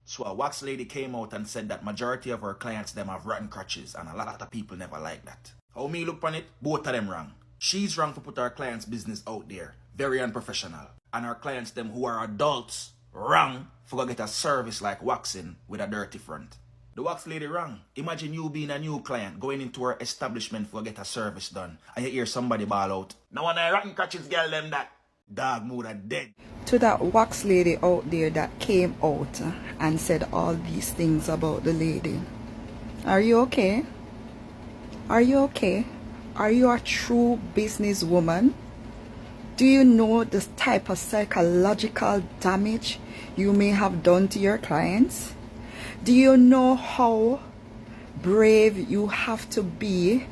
So a wax lady came out and said that majority of her clients them have rotten crutches, and a lot of people never like that. How me look on it, both of them wrong. She's wrong to put her clients' business out there, very unprofessional. And her clients them who are adults, wrong for go get a service like waxing with a dirty front. The wax lady wrong. Imagine you being a new client going into her establishment for get a service done, and you hear somebody bawl out, "No one I rotten crutches girl them that." Dog mood are dead. To that wax lady out there that came out and said all these things about the lady, are you okay? Are you okay? Are you a true businesswoman? Do you know the type of psychological damage you may have done to your clients? Do you know how brave you have to be,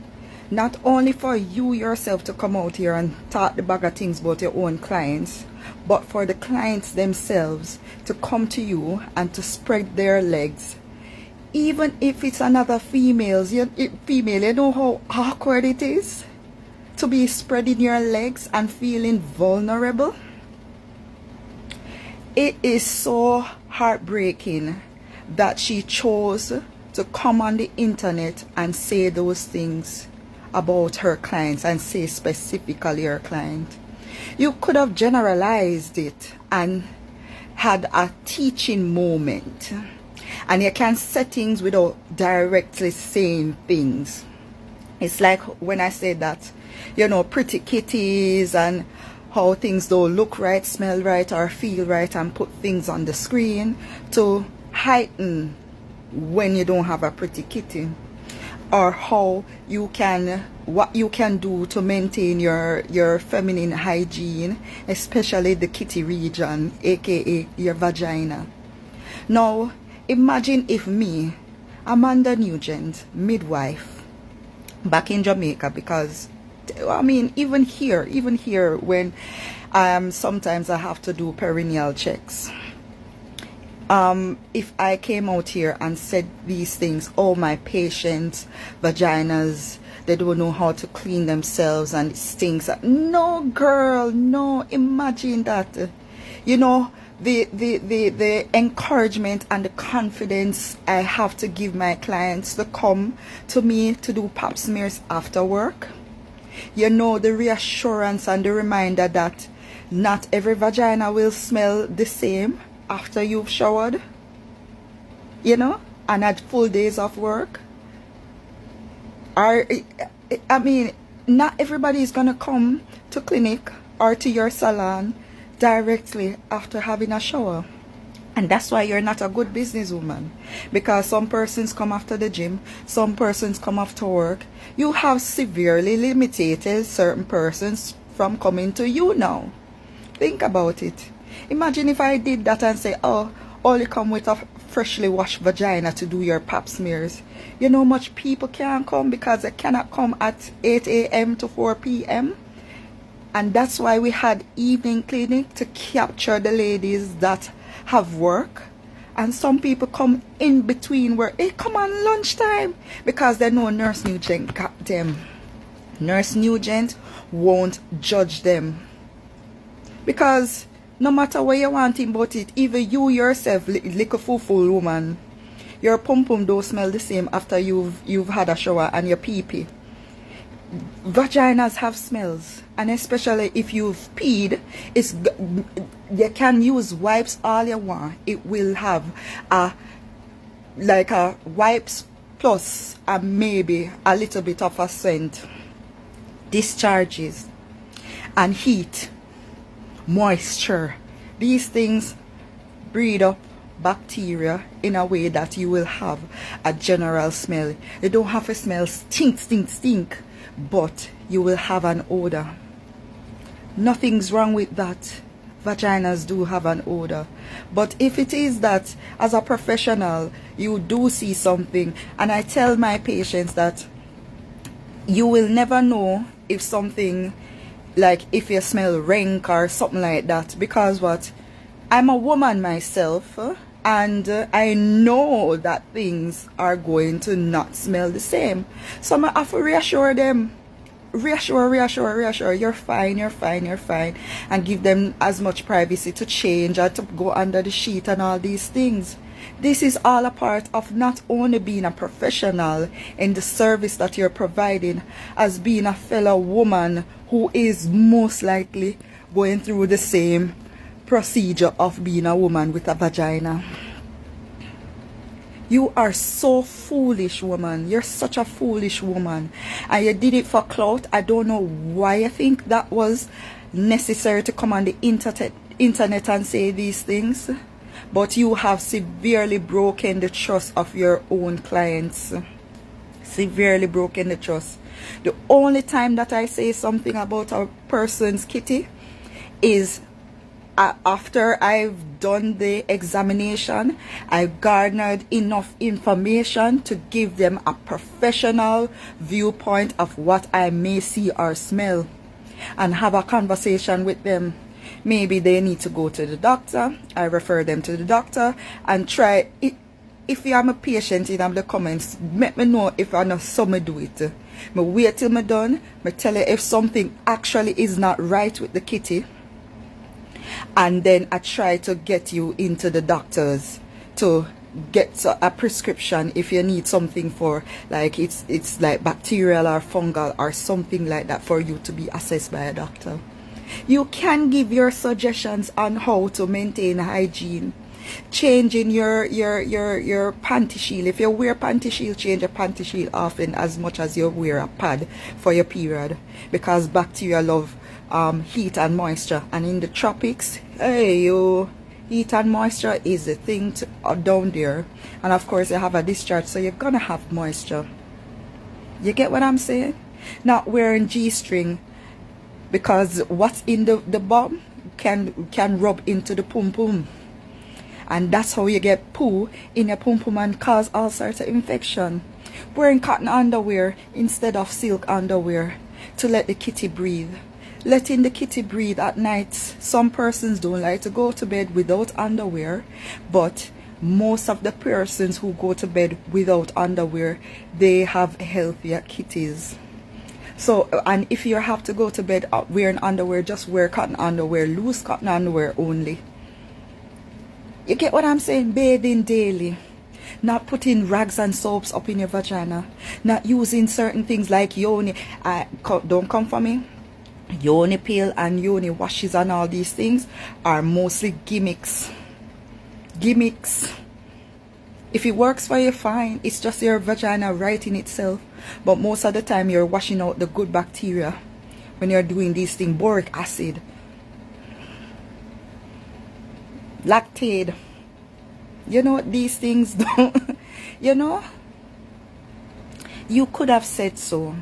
not only for you yourself to come out here and talk the bag of things about your own clients, but for the clients themselves to come to you and to spread their legs? Even if it's another female, you know how awkward it is to be spreading your legs and feeling vulnerable? It is so heartbreaking that she chose to come on the internet and say those things about her clients, and say specifically her client. You could have generalized it and had a teaching moment, and you can say things without directly saying things. It's like when I say that, you know, pretty kitties and how things don't look right, smell right, or feel right, and put things on the screen to heighten when you don't have a pretty kitty, or how you can, what you can do to maintain your feminine hygiene, especially the kitty region, aka your vagina. Now imagine if me, Amanda Nugent, midwife, back in Jamaica, because I mean, even here when sometimes I have to do perineal checks, if I came out here and said these things, oh, my patients' vaginas, they don't know how to clean themselves and it stinks. No, girl, no. Imagine that. You know, the encouragement and the confidence I have to give my clients to come to me to do pap smears after work. You know, the reassurance and the reminder that not every vagina will smell the same after you've showered, you know, and had full days of work. Or, I mean, not everybody is gonna come to clinic or to your salon directly after having a shower. And that's why you're not a good businesswoman, because some persons come after the gym, some persons come after work. You have severely limited certain persons from coming to you now. Think about it. Imagine if I did that and say, oh, only come with a freshly washed vagina to do your pap smears. You know how much people can't come because they cannot come at 8 a.m. to 4 p.m. And that's why we had evening clinic to capture the ladies that have work. And some people come in between where they come on lunchtime because they know Nurse Nugent got them. Nurse Nugent won't judge them, because no matter what you want about it, even you yourself, little full woman, your pum pum don't smell the same after you've had a shower and your pee pee. Vaginas have smells, and especially if you've peed, you can use wipes all you want. It will have like a wipes plus and maybe a little bit of a scent, discharges and heat, moisture. These things breed up bacteria in a way that you will have a general smell. You don't have to smell stink, but you will have an odor. Nothing's wrong with that. Vaginas do have an odor. But if it is that as a professional you do see something, and I tell my patients that you will never know if something, like if you smell rank or something like that, because what, I'm a woman myself, and I know that things are going to not smell the same. So I have to reassure them. Reassure, you're fine, and give them as much privacy to change or to go under the sheet and all these things. This is all a part of not only being a professional in the service that you're providing, as being a fellow woman who is most likely going through the same procedure of being a woman with a vagina. You are so foolish, woman. You're such a foolish woman. And you did it for clout. I don't know why I think that was necessary to come on the internet and say these things. But you have severely broken the trust of your own clients. Severely broken the trust. The only time that I say something about a person's kitty is after I've done the examination. I garnered enough information to give them a professional viewpoint of what I may see or smell, and have a conversation with them. Maybe they need to go to the doctor. I refer them to the doctor and try it. If you are a patient in the comments, let me know if I know so me do it. Me wait till me done. Me tell you if something actually is not right with the kitty, and then I try to get you into the doctors to get a prescription if you need something for, like, it's like bacterial or fungal or something like that, for you to be assessed by a doctor. You can give your suggestions on how to maintain hygiene. Changing your panty shield. If you wear panty shield, change your panty shield often as much as you wear a pad for your period, because bacteria love heat and moisture, and in the tropics, hey yo, heat and moisture is the thing down there. And of course you have a discharge, so you're gonna have moisture. You get what I'm saying? Not wearing G-string, because what's in the bum can rub into the pum pum, and that's how you get poo in your pum pum and cause all sorts of infection. Wearing cotton underwear instead of silk underwear to let the kitty breathe. Letting the kitty breathe at night. Some persons don't like to go to bed without underwear, but most of the persons who go to bed without underwear, they have healthier kitties. So, and if you have to go to bed wearing underwear, just wear cotton underwear, loose cotton underwear only. You get what I'm saying? Bathing daily. Not putting rags and soaps up in your vagina. Not using certain things like yoni. Don't come for me. Yoni pill and yoni washes and all these things are mostly gimmicks. Gimmicks. If it works for you, fine. It's just your vagina right in itself. But most of the time you're washing out the good bacteria when you're doing these things. Boric acid, lactate, you know, these things don't you know, you could have said so.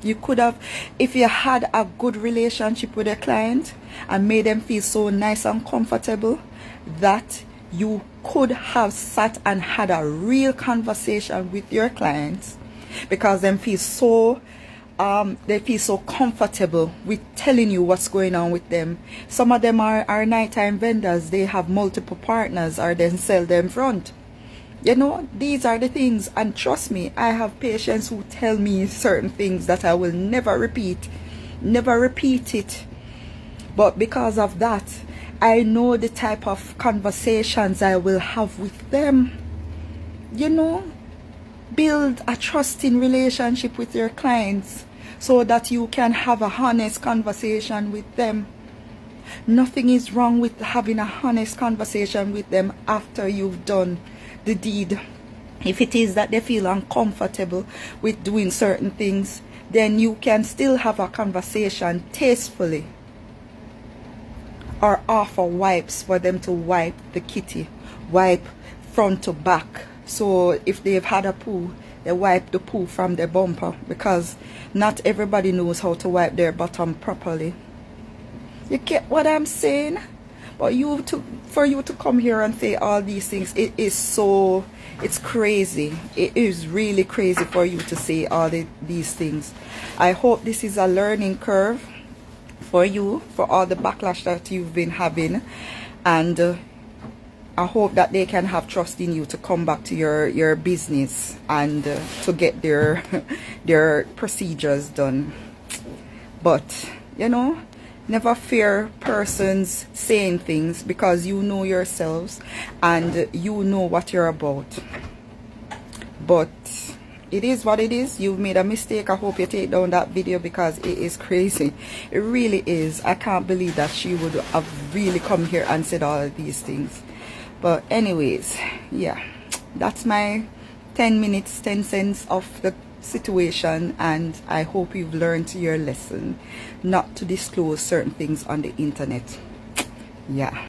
You could have, if you had a good relationship with a client and made them feel so nice and comfortable, that you could have sat and had a real conversation with your clients, because they feel so comfortable with telling you what's going on with them. Some of them are nighttime vendors. They have multiple partners, or they sell them front. You know, these are the things. And trust me, I have patients who tell me certain things that I will never repeat. Never repeat it. But because of that, I know the type of conversations I will have with them. You know, build a trusting relationship with your clients so that you can have a honest conversation with them. Nothing is wrong with having a honest conversation with them after you've done the deed. If it is that they feel uncomfortable with doing certain things, then you can still have a conversation tastefully, or offer wipes for them to wipe the kitty, wipe front to back. So if they've had a poo, they wipe the poo from their bumper, because not everybody knows how to wipe their bottom properly. You get what I'm saying? But for you to come here and say all these things, it's crazy. It is really crazy for you to say all these things. I hope this is a learning curve for you, for all the backlash that you've been having, and I hope that they can have trust in you to come back to your business and to get their procedures done. But you know, Never fear persons saying things, because you know yourselves and you know what you're about. But it is what it is. You've made a mistake. I hope you take down that video, because it is crazy. It really is. I can't believe that she would have really come here and said all of these things. But anyways, yeah, that's my 10 minutes 10 cents of the situation, and I hope you've learned your lesson not to disclose certain things on the internet. Yeah.